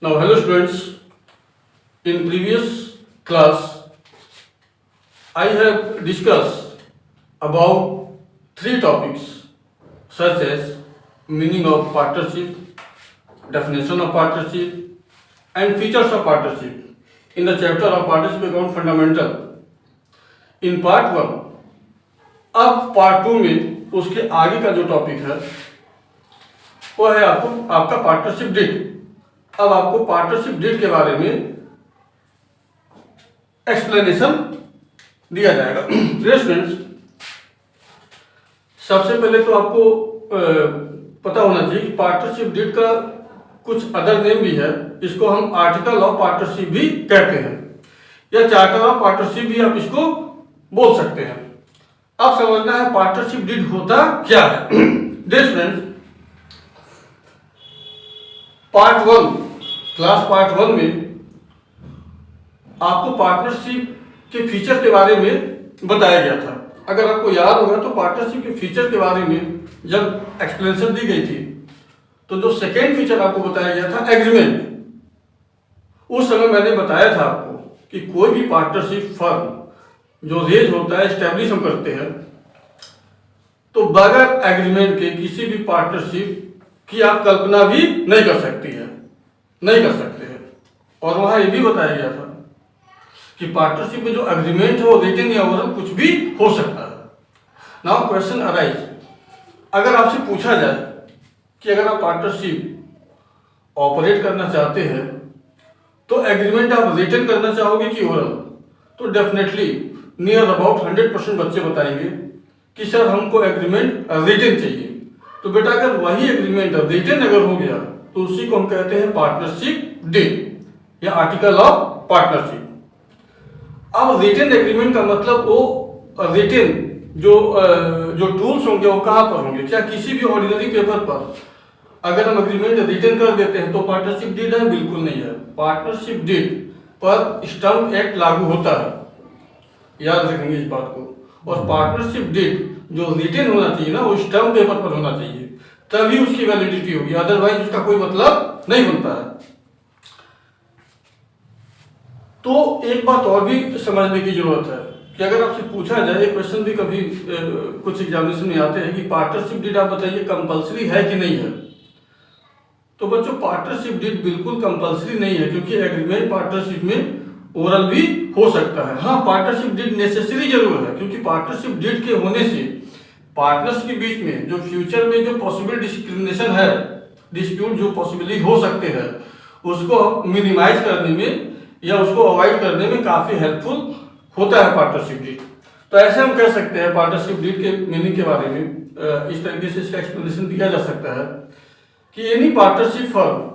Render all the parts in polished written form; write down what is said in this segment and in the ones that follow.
Now, hello students. In previous class, I have discussed about three topics such as meaning of partnership, definition of partnership, and features of partnership in the chapter of partnership account fundamental. In part 1, अब part 2 में उसके आगे का जो topic है वो है आपका पार्टनरशिप डीड। अब आपको पार्टनरशिप डीड के बारे में एक्सप्लेनेशन दिया जाएगा। डियर स्टूडेंट्स, सबसे पहले तो आपको पता होना चाहिए कि पार्टनरशिप डीड का कुछ अदर नेम भी है। इसको हम आर्टिकल ऑफ पार्टनरशिप भी कहते हैं या चार्टर ऑफ पार्टनरशिप भी आप इसको बोल सकते हैं। अब समझना है पार्टनरशिप डीड होता क्या है। Dear students, part 1 class part 1 में आपको पार्टनरशिप के फीचर के बारे में बताया गया था। अगर आपको याद होगा तो पार्टनरशिप के फीचर के बारे में जब एक्सप्लेनेशन दी गई थी तो जो सेकेंड फीचर आपको बताया गया था एग्रीमेंट, उस समय मैंने बताया था आपको कि कोई भी पार्टनरशिप फर्म जो रेज होता है, एस्टेब्लिश हम करते हैं, तो बगैर एग्रीमेंट के किसी भी पार्टनरशिप की आप कल्पना भी नहीं कर सकते हैं। और वहां यह भी बताया गया था कि पार्टनरशिप में जो एग्रीमेंट है वो रिटन या ओरल कुछ भी हो सकता है। नाउ क्वेश्चन अराइज, अगर आपसे पूछा जाए कि अगर आप पार्टनरशिप ऑपरेट करना चाहते हैं तो एग्रीमेंट आप रिटन करना चाहोगे कि ओरल, तो डेफिनेटली नियर अबाउट 100% बच्चे बताएंगे कि सर हमको एग्रीमेंट रिटन चाहिए। तो बेटा अगर वही एग्रीमेंट रिटन अगर हो गया तो उसी को हम कहते हैं पार्टनरशिप डीड या आर्टिकल ऑफ पार्टनरशिप। अब रिटन एग्रीमेंट का मतलब वो रिटन जो टूल्स होंगे वो कहाँ पर होंगे? क्या किसी भी ऑर्डिनरी पेपर पर अगर हम एग्रीमेंट रिटन कर देते हैं तो पार्टनरशिप डीड है? बिल्कुल नहीं है। पार्टनरशिप डीड पर स्टम्प एक्ट लागू होता है, याद रखेंगे इस बात को। और पार्टनरशिप डीड जो रिटन होना चाहिए ना, वो स्टम्प पेपर पर होना चाहिए, तभी उसकी वैलिडिटी होगी, अदरवाइज उसका कोई मतलब नहीं बनता है। तो एक बात और भी समझने की जरूरत है कि अगर आपसे पूछा जाए, क्वेश्चन भी कभी कुछ एग्जामिनेशन में आते हैं कि पार्टनरशिप डीड आप बताइए कंपलसरी है कि नहीं है, तो बच्चों पार्टनरशिप डीड बिल्कुल कंपलसरी नहीं है, क्योंकि एग्रीमेंट पार्टनरशिप में ओरल भी हो सकता है। हाँ, पार्टनरशिप डीड नेसेसरी जरूर है, क्योंकि पार्टनरशिप डीड के होने से पार्टनर्स के बीच में जो फ्यूचर में जो पॉसिबल डिस्क्रिमिनेशन है, डिस्प्यूट जो पॉसिबली हो सकते हैं, उसको मिनिमाइज करने में या उसको अवॉइड करने में काफी हेल्पफुल होता है पार्टनरशिप डीड। तो ऐसे हम कह सकते हैं पार्टनरशिप डीड के मीनिंग के बारे में इस तरीके से इसका एक्सप्लेनेशन दिया जा सकता है कि any partnership firm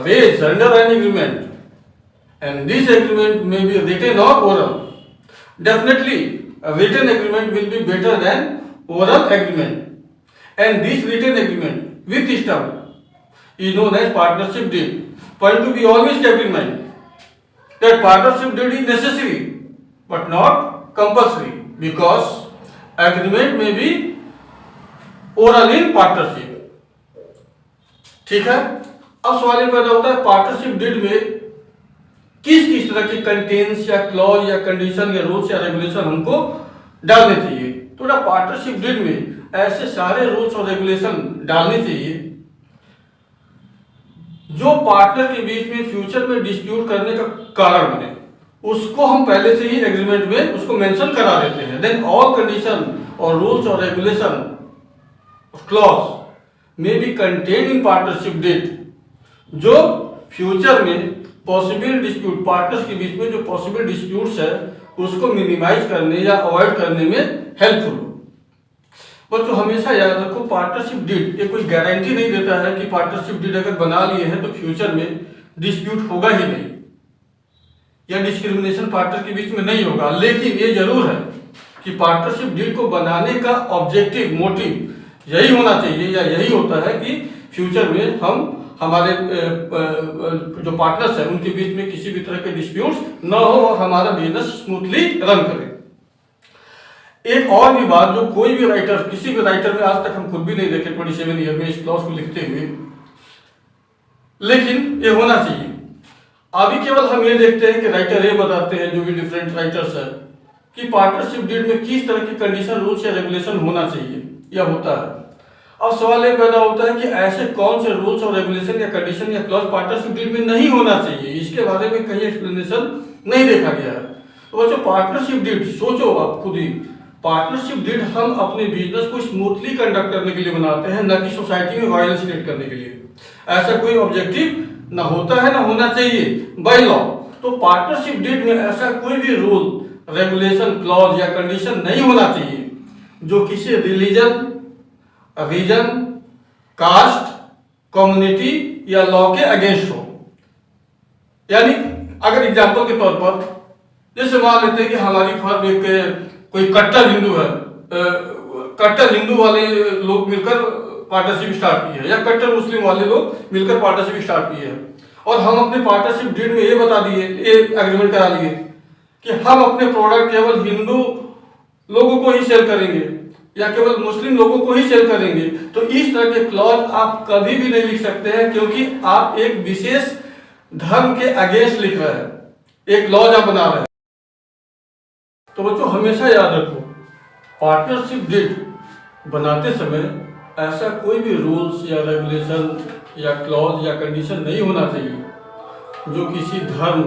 raised under an agreement and this agreement may be written or oral. Definitely a written agreement will be better than oral agreement, and this written agreement with stamp is known as partnership deed. Point to be always kept in mind that partnership deed is necessary but not compulsory, because agreement may be oral in partnership. ठीक है। अब सवाल ये पैदा होता है partnership deed में किस तरह के कंटेंट्स या क्लॉज या कंडीशन या रूल्स या रेगुलेशन हमको डालने चाहिए। तो पार्टनरशिप डीड में ऐसे सारे रूल्स और रेगुलेशन डालने चाहिए जो पार्टनर के बीच में फ्यूचर में डिस्प्यूट करने का कारण बने। उसको हम पहले से ही एग्रीमेंट में उसको मेंशन करा देते हैं। देन ऑल कंडीशन और रूल्स और regulation clause may be contained in partnership deed, जो फ्यूचर में पॉसिबल डिस्प्यूट पार्टनर्स के बीच में जो पॉसिबल डिस्प्यूट्स है उसको मिनिमाइज करने या अवॉइड करने में हेल्पफुल हो। बच्चों हमेशा याद रखो पार्टनरशिप डीड ये कोई गारंटी नहीं देता है कि पार्टनरशिप डीड अगर बना लिए हैं तो फ्यूचर में डिस्प्यूट होगा ही नहीं या डिस्क्रिमिनेशन पार्टनर के बीच में नहीं होगा। लेकिन ये जरूर है कि पार्टनरशिप डीड को बनाने का ऑब्जेक्टिव मोटिव यही होना चाहिए या यही होता है कि फ्यूचर में हम हमारे जो पार्टनर्स हैं उनके बीच में किसी भी तरह के डिस्प्यूट्स न हो और हमारा बिजनेस स्मूथली रन करे। एक और भी बात जो कोई भी राइटर किसी भी राइटर में आज तक हम खुद भी नहीं देखे 27 ईयर में इस क्लॉज को लिखते हुए लेकिन ये होना चाहिए। अभी केवल हम ये देखते हैं कि राइटर ये बताते हैं, जो भी डिफरेंट राइटर्स हैं, कि पार्टनरशिप डीड में किस तरह की कंडीशन, रूल्स या रेगुलेशन होना चाहिए या होता है। अब सवाल ये पैदा होता है कि ऐसे कौन से रूल्स और रेगुलेशन या कंडीशन या क्लॉज पार्टनरशिप डीड में नहीं होना चाहिए, इसके बारे में कहीं एक्सप्लेनेशन नहीं देखा गया है। तो बच्चों, पार्टनरशिप डीड सोचो आप खुद ही, पार्टनरशिप डीड हम अपने बिजनेस को स्मूथली कंडक्ट करने के लिए बनाते हैं, न कि सोसाइटी में वायलेंस क्रिएट करने के लिए। ऐसा कोई ऑब्जेक्टिव ना होता है, ना होना चाहिए बाय लॉ। तो पार्टनरशिप डीड में ऐसा कोई भी रूल, रेगुलेशन, क्लॉज या कंडीशन नहीं होना चाहिए जो किसी रिलीजन, रीजन, कास्ट, कम्युनिटी या लॉ के अगेंस्ट हो। यानी अगर एग्जांपल के तौर पर जैसे मान लेते हैं कि हमारी फर्म एक कोई कट्टर हिंदू है, कट्टर हिंदू वाले लोग मिलकर पार्टनरशिप स्टार्ट की है, या कट्टर मुस्लिम वाले लोग मिलकर पार्टनरशिप स्टार्ट की है, और हम अपने पार्टनरशिप डीड में ये बता दिए, ये एग्रीमेंट करा लिए कि हम अपने प्रोडक्ट केवल हिंदू लोगों को ही सेल करेंगे या केवल मुस्लिम लोगों को ही सेल करेंगे। तो इस तरह के क्लॉज आप कभी भी नहीं लिख सकते हैं, क्योंकि आप एक विशेष धर्म के अगेंस्ट लिख रहे हैं, एक क्लॉज आप बना रहे हैं। तो बच्चों, हमेशा याद रखो, पार्टनरशिप डीड बनाते समय ऐसा कोई भी रूल्स या रेगुलेशन या क्लॉज या कंडीशन नहीं होना चाहिए जो किसी धर्म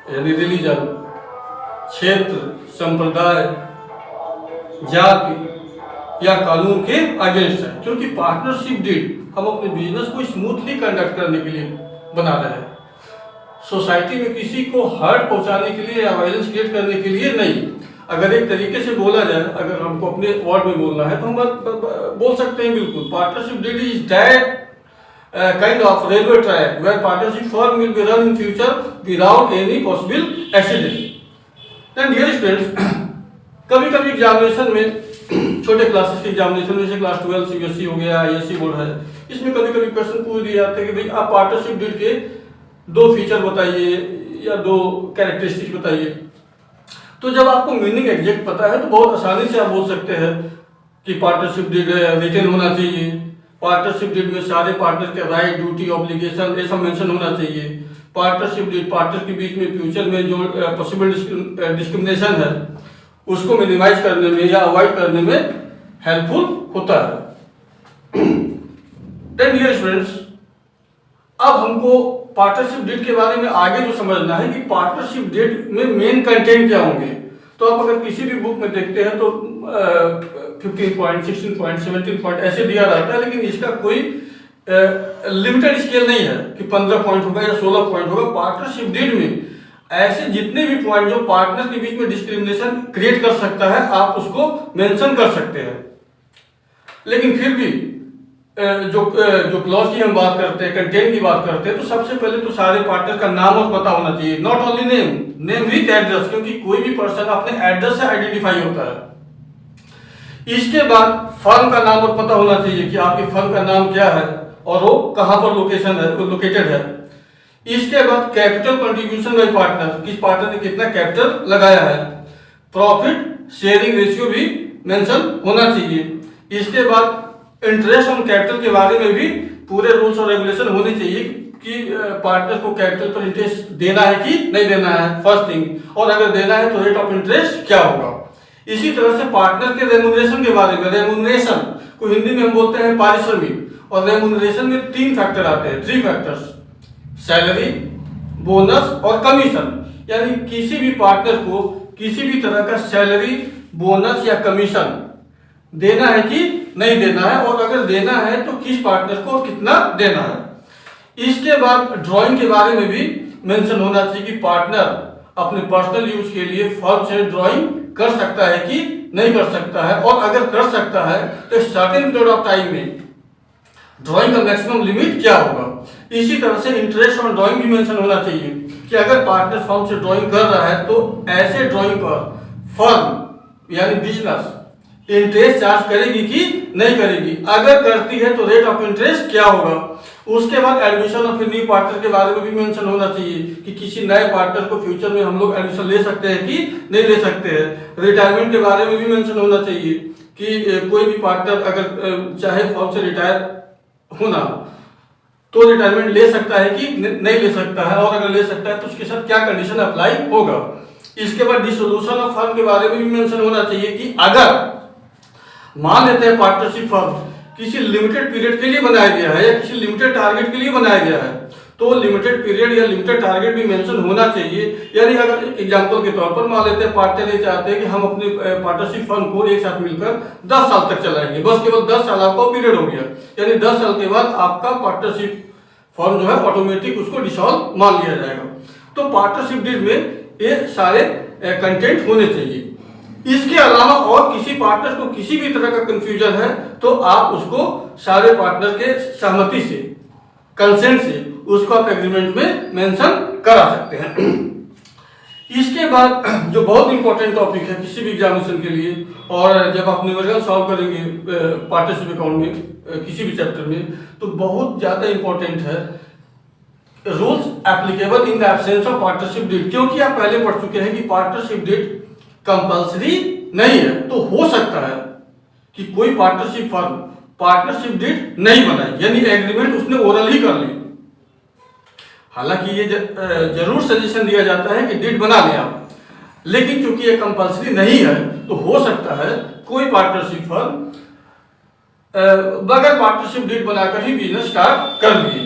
यानी रिलीजन, क्षेत्र, संप्रदाय, जाति या कानून के अगेंस्ट है। क्योंकि पार्टनरशिप डीड हम अपने बिजनेस को स्मूथली कंडक्ट करने के लिए बना रहे हैं, सोसाइटी में किसी को हर्ट पहुंचाने के लिए या वायलेंस क्रिएट करने के लिए नहीं। अगर एक तरीके से बोला जाए, अगर हमको अपने वर्ड में बोलना है तो हम बोल सकते हैं बिल्कुल, partnership deed is that kind of railway track where partnership firm will be run in future without any possible accident. Then dear students, कभी कभी एग्जामिनेशन में, छोटे क्लासेस के एग्जामिनेशन में, जैसे क्लास 12 सीबीएसई हो गया, आईएससी बोर्ड है, इसमें कभी कभी क्वेश्चन पूछ दिए जाते हैं कि भाई आप पार्टनरशिप डीड के 2 फीचर बताइए या 2 कैरेक्टरिस्टिक्स बताइए। तो जब आपको मीनिंग एग्जैक्ट पता है तो बहुत आसानी से आप बोल सकते हैं कि पार्टनरशिप डीड रिटन होना चाहिए, पार्टनरशिप डीड में सारे पार्टनर के राइट, ड्यूटी, ऑब्लिगेशन ये सब मेंशन होना चाहिए। पार्टनरशिप डीड पार्टनर के बीच में फ्यूचर में जो पॉसिबल डिस्क्रिमिनेशन है उसको मिनिमाइज करने में या अवॉइड करने में हेल्पफुल होता है। देन डियर स्टूडेंट्स, अब हमको पार्टनरशिप डीड के बारे में आगे जो समझना है कि पार्टनरशिप डीड में मेन कंटेंट क्या होंगे। तो आप अगर किसी भी बुक में देखते हैं तो 15 पॉइंट, 16 पॉइंट, 17 पॉइंट ऐसे दिया रहता है, लेकिन इसका कोई लिमिटेड स्केल नहीं है कि 15 पॉइंट होगा या 16 पॉइंट होगा। पार्टनरशिप डीड में ऐसे जितने भी पॉइंट जो पार्टनर के बीच में डिस्क्रिमिनेशन क्रिएट कर सकता है आप उसको मेंशन कर सकते हैं। लेकिन फिर भी जो क्लॉज की हम बात करते हैं, कंटेंट की बात करते हैं, तो सबसे पहले तो सारे पार्टनर का नाम और पता होना चाहिए, not only name with address, क्योंकि कोई भी पर्सन अपने एड्रेस से आइडेंटिफाई होता है। इसके बाद फर्म का नाम और पता होना चाहिए कि आपकी फर्म का नाम क्या है और वो कहां पर लोकेटेड है। इसके बाद कैपिटल कंट्रीब्यूशन बाय पार्टनर, किस पार्टनर ने कितना कैपिटल लगाया है। प्रॉफिट शेयरिंग रेशियो भी मेंशन होना चाहिए। इसके बाद इंटरेस्ट ऑन कैपिटल के बारे में भी पूरे रूल्स और रेगुलेशन होने चाहिए कि पार्टनर को कैपिटल पर इंटरेस्ट देना है कि नहीं देना है, फर्स्ट थिंग, और अगर देना है तो रेट ऑफ इंटरेस्ट क्या होगा। इसी तरह से पार्टनर के रेमुनरेशन के बारे में, रेमुनरेशन को हिंदी में हम बोलते हैं पारिश्रमिक, और रेमुनरेशन में 3 फैक्टर आते हैं, 3 फैक्टर्स, सैलरी, बोनस और कमीशन। यानी किसी भी पार्टनर को किसी भी तरह का सैलरी, बोनस या कमीशन देना है कि नहीं देना है, और अगर देना है तो किस पार्टनर को कितना देना है। इसके बाद ड्राइंग के बारे में भी मेंशन होना चाहिए कि पार्टनर अपने पर्सनल यूज के लिए फर्म से ड्राइंग कर सकता है कि नहीं कर सकता है, और अगर कर सकता है तो सर्टेन पीरियड ऑफ टाइम में ड्राइंग का मैक्सिमम लिमिट क्या होगा। इसी तरह से इंटरेस्ट ऑन ड्राइंग भी मेंशन होना चाहिए कि अगर पार्टनर फर्म से ड्राइंग कर रहा है तो ऐसे ड्राइंग पर फर्म यानी बिजनेस इंटरेस्ट चार्ज करेगी कि नहीं करेगी, अगर करती है तो रेट ऑफ इंटरेस्ट क्या होगा। उसके बाद एडमिशन ऑफ न्यू पार्टनर के बारे में भी मेंशन होना चाहिए कि किसी नए पार्टनर को फ्यूचर में हम लोग एडमिशन ले सकते हैं कि नहीं ले सकते हैं। रिटायरमेंट के बारे में भी मेंशन होना चाहिए कि कोई भी पार्टनर अगर चाहे फर्म से रिटायर होना तो रिटायरमेंट ले सकता है कि नहीं ले सकता है, और अगर ले सकता है तो उसके साथ क्या कंडीशन अप्लाई होगा। इसके बाद डिसोल्यूशन ऑफ फर्म के बारे में भी मेंशन होना चाहिए कि अगर मान लेते हैं पार्टनरशिप फर्म किसी लिमिटेड पीरियड के लिए बनाया गया है या किसी लिमिटेड टारगेट के लिए बनाया गया है, तो लिमिटेड पीरियड या लिमिटेड टारगेट भी मेंशन होना चाहिए। यानी अगर एग्जांपल के तौर पर मान लेते हैं पार्टनर ये चाहते हैं कि हम अपने पार्टनरशिप फर्म को एक साथ मिलकर 10 साल तक चलाएंगे, बस केवल 10 साल आपका पीरियड हो गया, यानी 10 साल के बाद आपका पार्टनरशिप फर्म जो है ऑटोमेटिक उसको डिसॉल्व मान लिया जाएगा। तो पार्टनरशिप डीड में ये सारे कंटेंट होने चाहिए। इसके अलावा और किसी पार्टनर को किसी भी तरह का कंफ्यूजन है तो आप उसको सारे पार्टनर के सहमति से, कंसेंट से उसको आप एग्रीमेंट में मेंशन करा सकते हैं। इसके बाद जो बहुत इंपॉर्टेंट टॉपिक है किसी भी एग्जामिनेशन के लिए, और जब आप न्यूमेरिकल सॉल्व करेंगे पार्टनरशिप अकाउंट में किसी भी चैप्टर में, तो बहुत ज्यादा इंपॉर्टेंट है rules applicable in the absence of partnership deed. क्योंकि आप पहले पढ़ चुके हैं कि पार्टनरशिप डीड कंपल्सरी नहीं है, तो हो सकता है कि कोई पार्टनरशिप फर्म पार्टनरशिप डीड नहीं बनाए, यानी एग्रीमेंट उसने ओरल ही कर ली। हालांकि ये जरूर सजेशन दिया जाता है कि डीड बना लें आप, लेकिन चूंकि ये कंपल्सरी नहीं है तो हो सकता है कोई पार्टनरशिप फर्म बगैर पार्टनरशिप डीड बनाकर ही बिजनेस स्टार्ट कर लिए।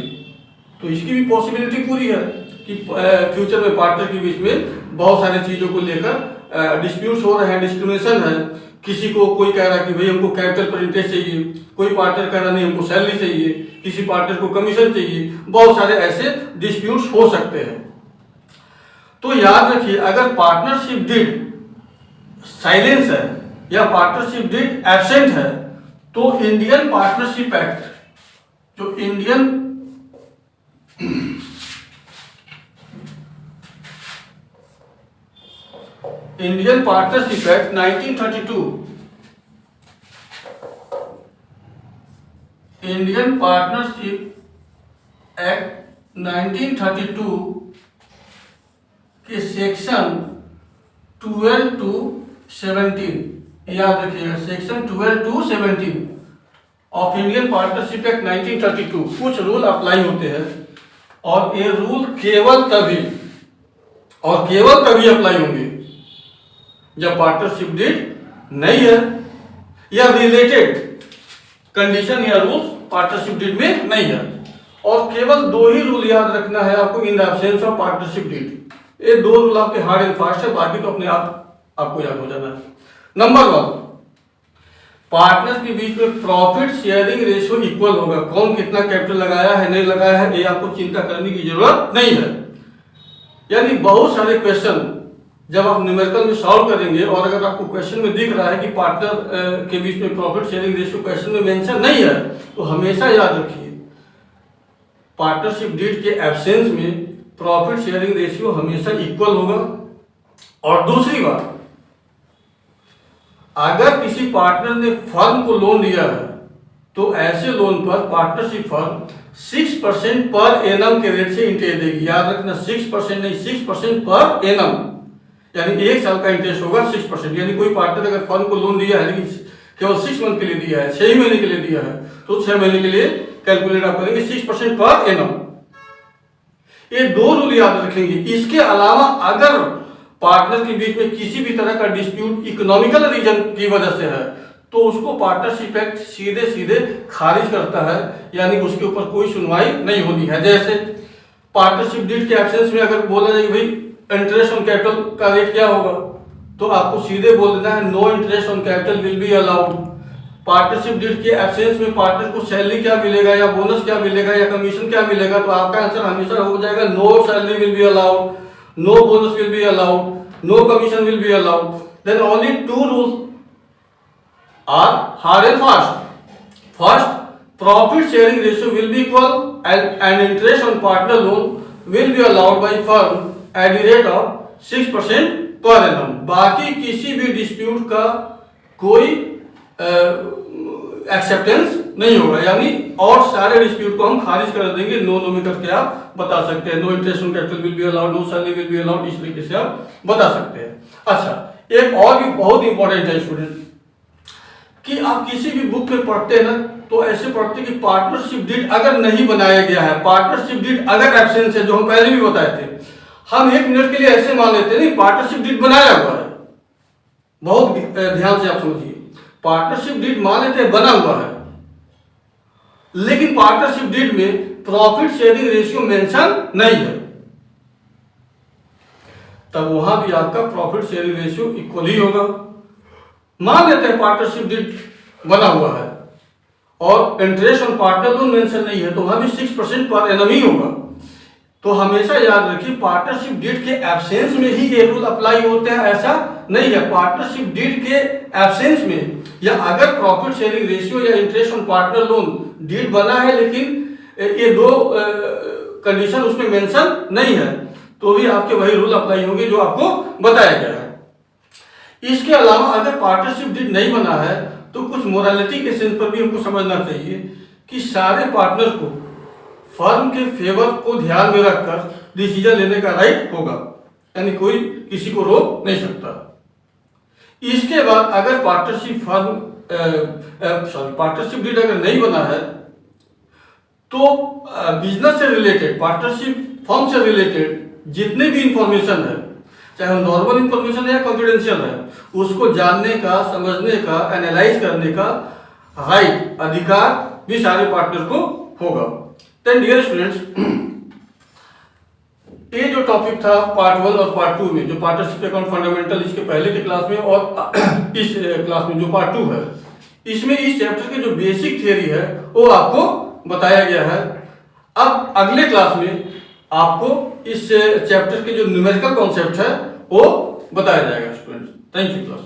तो इसकी भी पॉसिबिलिटी पूरी है कि फ्यूचर में पार्टनर के बीच में बहुत सारी चीजों को लेकर डिस्प्यूट्स हो रहे हैं, डिस्क्रिमिनेशन है। किसी को कोई कह रहा है कि भाई हमको कैपिटल पर इंटरेस्ट चाहिए, कोई पार्टनर कह रहा नहीं हमको सैलरी चाहिए, किसी पार्टनर को कमीशन चाहिए, बहुत सारे ऐसे डिस्प्यूट्स हो सकते हैं। तो याद रखिए अगर पार्टनरशिप डीड साइलेंस है या पार्टनरशिप डीड एब्सेंट है तो इंडियन पार्टनरशिप एक्ट, जो Indian partnership act 1932, Indian partnership act 1932 के सेक्शन 12 to 17, याद रखिएगा section 12 to 17 of Indian partnership act 1932 कुछ रूल अप्लाई होते हैं, और ये रूल केवल तभी अप्लाई होंगे जब पार्टनरशिप डीड नहीं है या रिलेटेड कंडीशन या रूल्स पार्टनरशिप डीड में नहीं है। और केवल दो ही रूल याद रखना है आपको in the absence of partnership deed. ये दो रूल आपके हार्ड एंड फास्ट है, बाकी तो अपने आप आपको याद हो जाना है। नंबर 1, पार्टनर के बीच में प्रॉफिट शेयरिंग रेशियो इक्वल होगा। कौन कितना कैपिटल लगाया है नहीं लगाया है ये आपको चिंता करने की जरूरत नहीं है। यानी बहुत सारे क्वेश्चन जब आप न्यूमेरिकल में सॉल्व करेंगे और अगर आपको क्वेश्चन में दिख रहा है कि पार्टनर के बीच में प्रॉफिट शेयरिंग रेशियो क्वेश्चन में मेंशन नहीं है, तो हमेशा याद रखिए पार्टनरशिप डीड के एब्सेंस में प्रॉफिट शेयरिंग रेशियो हमेशा इक्वल होगा। और दूसरी बात, अगर किसी पार्टनर ने फर्म को लोन दिया है तो ऐसे लोन पर पार्टनरशिप फर्म 6% पर एनम के रेट से इंटरेस्ट देगी। याद रखना 6% नहीं 6% पर एनम, यानी एक साल का इंटरेस्ट होगा 6%। यानी कोई पार्टनर अगर फर्म को लोन दिया है लेकिन केवल 6 मंथ के लिए दिया है, 6 महीने के लिए दिया है, तो 6 महीने के लिए कैलकुलेट आप करेंगे 6% पर एनम। ये दो रूल याद रखेंगे। इसके अलावा अगर पार्टनर के बीच में किसी भी तरह का डिस्प्यूट इकोनॉमिकल रीजन की वजह से है तो उसको पार्टनरशिप एक्ट सीधे सीधे खारिज करता है, यानी उसके ऊपर कोई सुनवाई नहीं होनी है। जैसे पार्टनरशिप डीड के एब्सेंस में अगर बोला जाए भाई इंटरेस्ट ऑन कैपिटल का रेट क्या होगा, तो आपको सीधे बोल देना है no interest on capital will be allowed. Partnership deed के एब्सेंस में पार्टनर को सैलरी क्या मिलेगा या बोनस क्या मिलेगा या कमीशन क्या मिलेगा, तो आपका आंसर हमेशा हो जाएगा no salary will be allowed, no bonus will be allowed, no commission will be allowed. Then only two rules are hard and fast. First, profit sharing ratio will be equal and interest on partner loan will be allowed by firm at the rate of 6% per annum. बाकी किसी भी dispute का कोई acceptance नहीं होगा, यानी और सारे डिस्प्यूट को हम खारिज कर देंगे। नो में करके आप बता सकते हैं no interest on capital will be allowed, no salary will be allowed, इस तरीके से आप बता सकते हैं। अच्छा, एक और भी बहुत इंपॉर्टेंट है स्टूडेंट कि आप किसी भी बुक में पढ़ते हैं ना तो ऐसे पढ़ते कि पार्टनरशिप डीड अगर नहीं बनाया गया है, पार्टनरशिप डीड अगर एब्सेंस है, जो हम पहले भी बताए थे, हम एक मिनट के लिए ऐसे मान लेते नहीं पार्टनरशिप डीड बनाया हुआ है। बहुत ध्यान से आप समझिए, पार्टनरशिप डीड मान लेते हैं बना हुआ है, लेकिन पार्टनरशिप डीड में प्रॉफिट शेयरिंग रेशियो मेंशन नहीं है, तब वहां भी आपका प्रॉफिट शेयरिंग रेशियो इक्वल ही होगा। मान लेते हैं पार्टनरशिप डीड बना हुआ है और interest on partner loan mention नहीं है, तो वहां भी 6% पर एनम ही होगा। तो हमेशा याद रखिए पार्टनरशिप डीड के एब्सेंस में ही ये रूल अप्लाई होते हैं, ऐसा नहीं है। पार्टनरशिप डीड के एब्सेंस में या अगर प्रॉफिट शेयरिंग रेशियो या interest on partner loan deed बना है लेकिन ये दो कंडीशन उसमें मेंशन नहीं है, तो भी आपके वही रूल अप्लाई होंगे जो आपको बताया गया है। इसके अलावा अगर पार्टनरशिप डीड नहीं बना है तो कुछ मोरालिटी के सेंस पर भी हमको समझना चाहिए कि सारे पार्टनर को फर्म के फेवर को ध्यान में रखकर डिसीजन लेने का राइट होगा, यानी कोई किसी को रोक नहीं सकता। इसके बाद अगर पार्टनरशिप डीड अगर नहीं बना है तो बिजनेस से रिलेटेड, पार्टनरशिप फर्म से रिलेटेड जितने भी इंफॉर्मेशन है, चाहे नॉर्मल इंफॉर्मेशन है या कॉन्फिडेंशियल है, उसको जानने का, समझने का, एनालाइज करने का राइट, अधिकार भी सारे पार्टनर को होगा। देन डियर स्टूडेंट्स, ये जो टॉपिक था पार्ट 1 और पार्ट 2 में, जो पार्टनरशिप अकाउंट फंडामेंटल इसके पहले के क्लास में और इस क्लास में जो पार्ट 2 है, इसमें इस चैप्टर के जो बेसिक थियरी है वो आपको बताया गया है। अब अगले क्लास में आपको इस चैप्टर के जो न्यूमेरिकल कॉन्सेप्ट है वो बताया जाएगा स्टूडेंट्स। Thank you class.